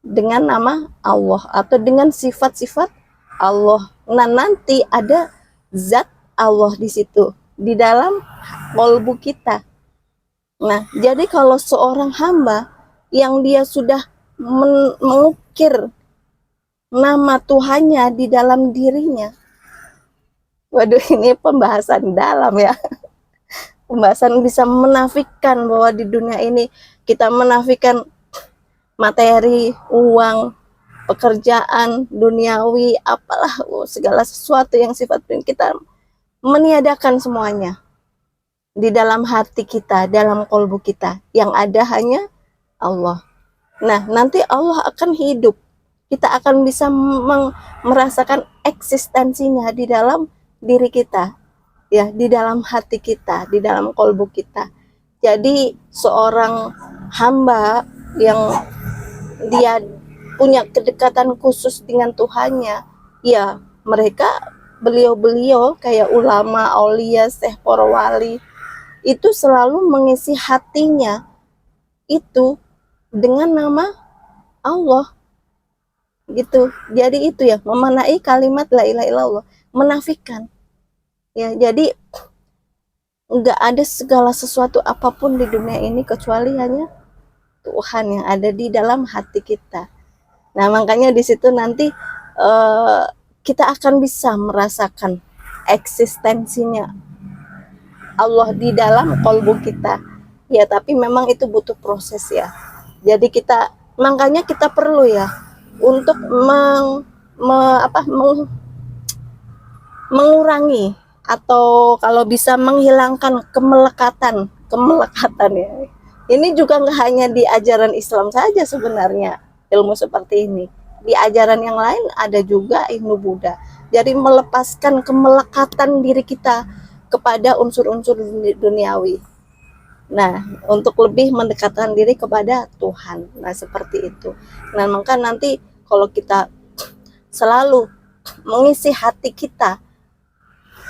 Dengan nama Allah atau dengan sifat-sifat Allah. Nah, nanti ada zat Allah di situ di dalam kolbu kita. Nah, jadi kalau seorang hamba yang dia sudah mengukir nama Tuhannya di dalam dirinya, waduh, ini pembahasan dalam ya. Pembahasan bisa menafikan bahwa di dunia ini kita menafikan materi, uang, pekerjaan, duniawi, apalah, segala sesuatu yang sifat kita meniadakan semuanya. Di dalam hati kita, dalam kolbu kita, yang ada hanya Allah. Nah, nanti Allah akan hidup. Kita akan bisa merasakan eksistensinya di dalam diri kita, ya, di dalam hati kita, di dalam kolbu kita. Jadi seorang hamba yang dia punya kedekatan khusus dengan Tuhannya, ya mereka, beliau-beliau kayak ulama, aulia, syekh, para wali, itu selalu mengisi hatinya itu dengan nama Allah gitu. Jadi itu ya, memanai kalimat la ilaha illallah, menafikan ya. Jadi nggak ada segala sesuatu apapun di dunia ini kecuali hanya Tuhan yang ada di dalam hati kita. Nah, makanya di situ nanti kita akan bisa merasakan eksistensinya Allah di dalam kolbu kita. Ya, tapi memang itu butuh proses ya. Jadi makanya kita perlu ya untuk mengurangi atau kalau bisa menghilangkan kemelekatan ya. Ini juga nggak hanya di ajaran Islam saja sebenarnya ilmu seperti ini. Di ajaran yang lain ada juga ilmu Buddha. Jadi melepaskan kemelekatan diri kita kepada unsur-unsur duniawi. Nah, untuk lebih mendekatkan diri kepada Tuhan. Nah, seperti itu. Nah, maka nanti kalau kita selalu mengisi hati kita,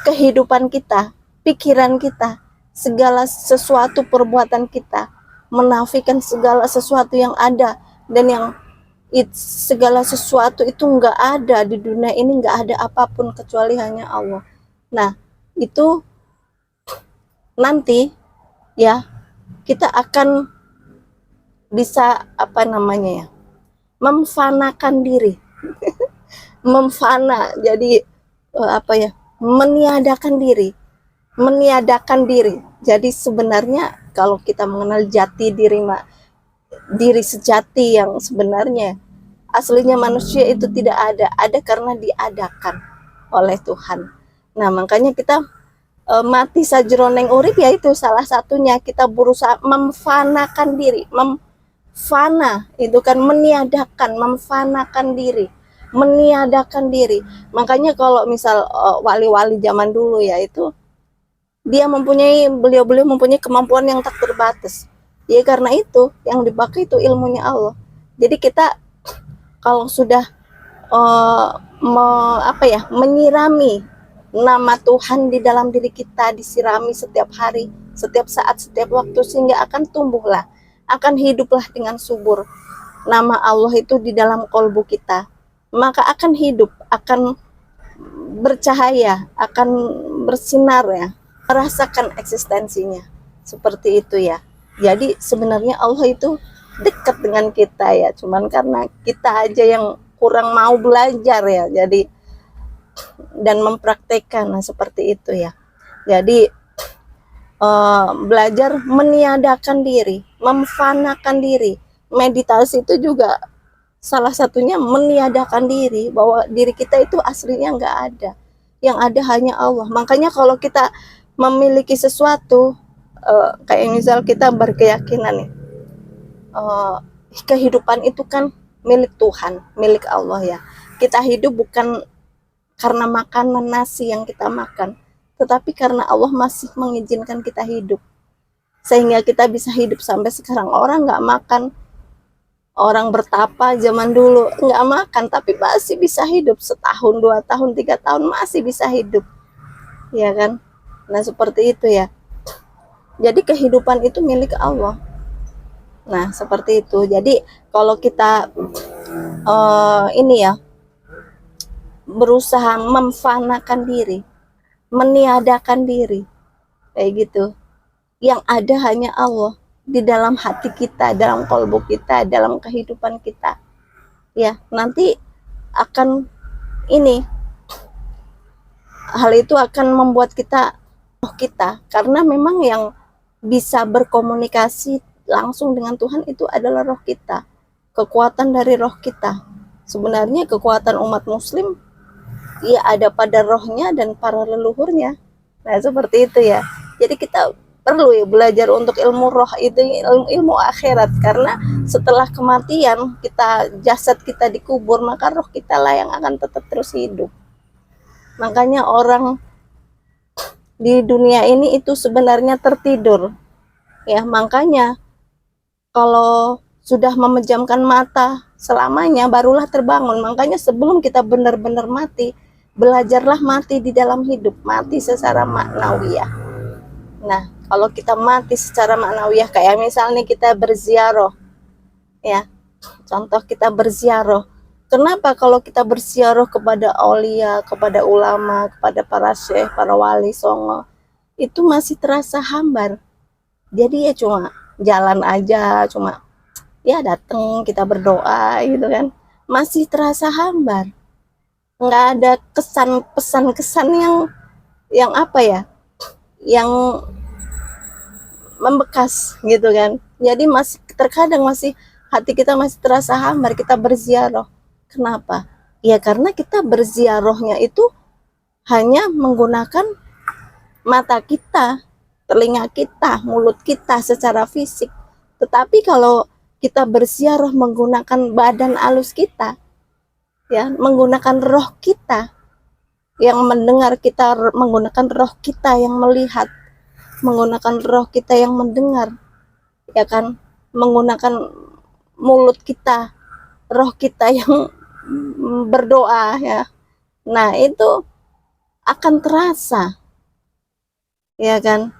kehidupan kita, pikiran kita, segala sesuatu perbuatan kita, menafikan segala sesuatu yang ada, dan yang segala sesuatu itu nggak ada di dunia ini, nggak ada apapun kecuali hanya Allah. Nah, itu nanti ya kita akan bisa memfanakan diri. Memfana, jadi meniadakan diri. Jadi sebenarnya kalau kita mengenal jati diri, diri sejati yang sebenarnya aslinya manusia itu tidak ada karena diadakan oleh Tuhan. Nah, makanya kita mati sajroneng urip, yaitu salah satunya kita berusaha memfanakan diri. Memfana itu kan meniadakan, memfanakan diri, meniadakan diri. Makanya kalau misal wali-wali zaman dulu ya, itu beliau-beliau mempunyai kemampuan yang tak terbatas. Ya karena itu yang dipakai itu ilmunya Allah. Jadi kita kalau sudah menyirami nama Tuhan di dalam diri kita, disirami setiap hari, setiap saat, setiap waktu, sehingga akan tumbuhlah, akan hiduplah dengan subur nama Allah itu di dalam kolbu kita, maka akan hidup, akan bercahaya, akan bersinar ya, merasakan eksistensinya. Seperti itu ya. Jadi sebenarnya Allah itu dekat dengan kita ya, cuman karena kita aja yang kurang mau belajar ya, jadi dan mempraktekkan. Nah seperti itu ya. Jadi belajar meniadakan diri, memfanakan diri. Meditasi itu juga salah satunya meniadakan diri, bahwa diri kita itu aslinya nggak ada, yang ada hanya Allah. Makanya kalau kita memiliki sesuatu, kayak misal kita berkeyakinan nih, kehidupan itu kan milik Tuhan, milik Allah ya. Kita hidup bukan karena makanan nasi yang kita makan, tetapi karena Allah masih mengizinkan kita hidup, sehingga kita bisa hidup sampai sekarang. Orang nggak makan, orang bertapa zaman dulu nggak makan, tapi masih bisa hidup setahun, 2 tahun, 3 tahun masih bisa hidup, ya kan? Nah seperti itu ya. Jadi kehidupan itu milik Allah. Nah seperti itu. Jadi kalau kita ini ya, berusaha memfanakan diri, meniadakan diri, kayak gitu, yang ada hanya Allah di dalam hati kita, dalam kolbu kita, dalam kehidupan kita ya, nanti akan ini, hal itu akan membuat kita, roh kita, karena memang yang bisa berkomunikasi langsung dengan Tuhan itu adalah roh kita, kekuatan dari roh kita. Sebenarnya kekuatan umat muslim ya ada pada rohnya dan para leluhurnya. Nah seperti itu ya. Jadi kita perlu ya belajar untuk ilmu roh itu, ilmu akhirat, karena setelah kematian kita, jasad kita dikubur, maka roh kita lah yang akan tetap terus hidup. Makanya orang di dunia ini itu sebenarnya tertidur ya, makanya kalau sudah memejamkan mata selamanya barulah terbangun. Makanya sebelum kita benar-benar mati, belajarlah mati di dalam hidup, mati secara maknawiyah. Nah kalau kita mati secara maknawiyah, kayak misalnya kita berziarah ya, contoh kita berziarah. Kenapa kalau kita berziarah kepada aulia, kepada ulama, kepada para syekh, para wali songo, itu masih terasa hambar. Jadi ya cuma jalan aja, cuma ya datang kita berdoa gitu kan, masih terasa hambar, nggak ada kesan, pesan-kesan yang apa ya, yang membekas gitu kan. Jadi masih terkadang masih hati kita masih terasa hambar kita berziarah. Kenapa? Ya karena kita berziarahnya itu hanya menggunakan mata kita, telinga kita, mulut kita secara fisik. Tetapi kalau kita berziarah menggunakan badan halus kita, ya, menggunakan roh kita yang mendengar, kita menggunakan roh kita yang melihat, menggunakan roh kita yang mendengar, ya kan, menggunakan mulut kita, roh kita yang berdoa ya. Nah itu akan terasa, ya kan.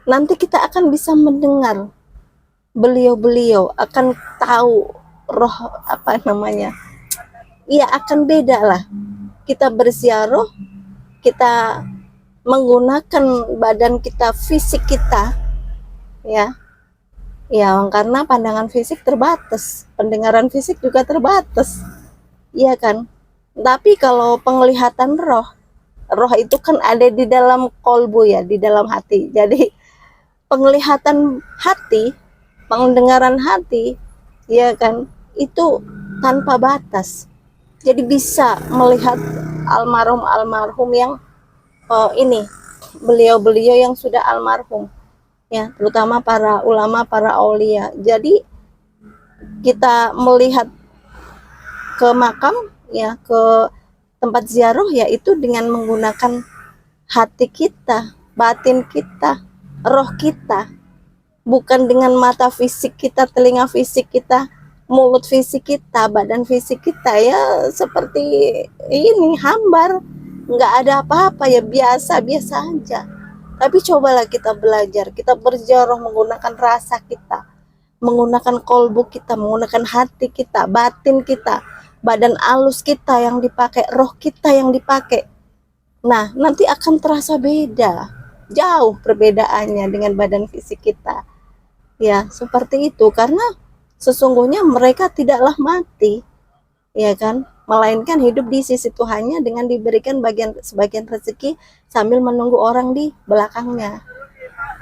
Nanti kita akan bisa mendengar beliau-beliau, akan tahu roh apa namanya. Iya akan beda lah. Kita berziarah, kita menggunakan badan kita, fisik kita, ya. Ya karena pandangan fisik terbatas, pendengaran fisik juga terbatas. Iya kan? Tapi kalau penglihatan roh, roh itu kan ada di dalam kolbu ya, di dalam hati. Jadi penglihatan hati, pendengaran hati, ya kan, itu tanpa batas. Jadi bisa melihat almarhum yang ini, beliau-beliau yang sudah almarhum, ya, terutama para ulama, para aulia. Jadi kita melihat ke makam ya, ke tempat ziarah ya, itu dengan menggunakan hati kita, batin kita, roh kita, bukan dengan mata fisik kita, telinga fisik kita, mulut fisik kita, badan fisik kita ya seperti ini, hambar, nggak ada apa-apa ya, biasa-biasa aja. Tapi cobalah kita belajar, kita berjaroh menggunakan rasa kita, menggunakan kolbu kita, menggunakan hati kita, batin kita, badan alus kita yang dipakai, roh kita yang dipakai. Nah, nanti akan terasa beda, jauh perbedaannya dengan badan fisik kita. Ya, seperti itu, karena sesungguhnya mereka tidaklah mati, ya kan? Melainkan hidup di sisi Tuhannya dengan diberikan sebagian rezeki sambil menunggu orang di belakangnya.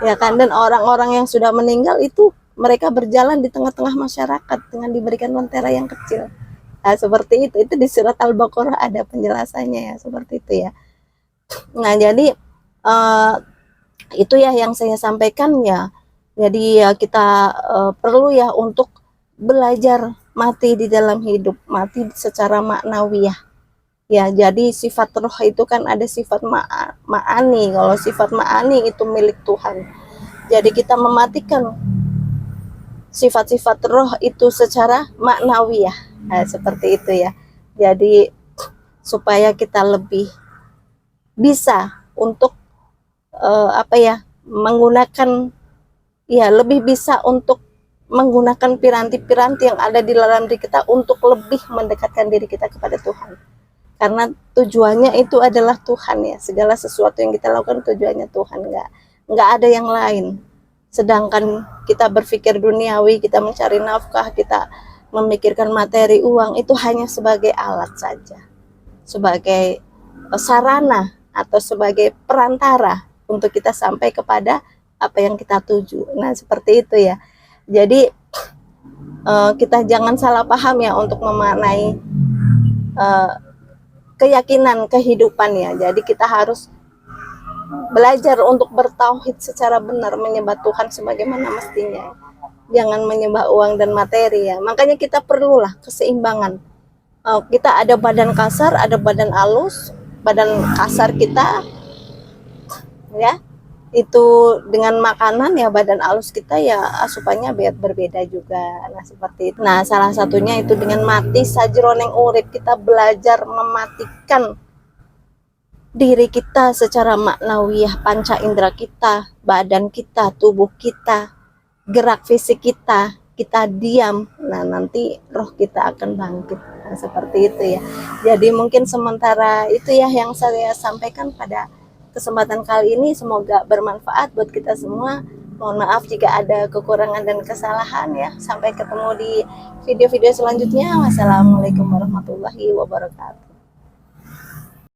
Ya kan? Dan orang-orang yang sudah meninggal itu mereka berjalan di tengah-tengah masyarakat dengan diberikan lentera yang kecil. Nah, seperti itu di surat Al-Baqarah ada penjelasannya ya, seperti itu ya. Nah, jadi itu ya yang saya sampaikan ya. Jadi ya kita perlu ya untuk belajar mati di dalam hidup, mati secara maknawiyah. Ya, jadi sifat roh itu kan ada sifat ma'ani. Kalau sifat ma'ani itu milik Tuhan. Jadi kita mematikan sifat-sifat roh itu secara maknawiyah. Nah, seperti itu ya. Jadi supaya kita lebih bisa untuk menggunakan ya, lebih bisa untuk menggunakan piranti-piranti yang ada di dalam diri kita untuk lebih mendekatkan diri kita kepada Tuhan. Karena tujuannya itu adalah Tuhan ya. Segala sesuatu yang kita lakukan tujuannya Tuhan, nggak ada yang lain. Sedangkan kita berpikir duniawi, kita mencari nafkah, kita memikirkan materi, uang, itu hanya sebagai alat saja, sebagai sarana atau sebagai perantara untuk kita sampai kepada apa yang kita tuju. Nah, seperti itu ya. Jadi kita jangan salah paham ya untuk memaknai keyakinan kehidupan ya. Jadi kita harus belajar untuk bertauhid secara benar, menyembah Tuhan sebagaimana mestinya. Jangan menyembah uang dan materi ya. Makanya kita perlulah keseimbangan. Kita ada badan kasar, ada badan halus. Badan kasar kita ya itu dengan makanan ya, badan halus kita ya asupannya berbeda juga. Nah, seperti itu. Nah, salah satunya itu dengan mati sajroneng urip, kita belajar mematikan diri kita secara maknawiyah, panca indera kita, badan kita, tubuh kita, gerak fisik kita diam. Nah, nanti roh kita akan bangkit. Nah, seperti itu ya. Jadi mungkin sementara itu ya yang saya sampaikan pada kesempatan kali ini. Semoga bermanfaat buat kita semua. Mohon maaf jika ada kekurangan dan kesalahan ya. Sampai ketemu di video-video selanjutnya. Wassalamualaikum warahmatullahi wabarakatuh.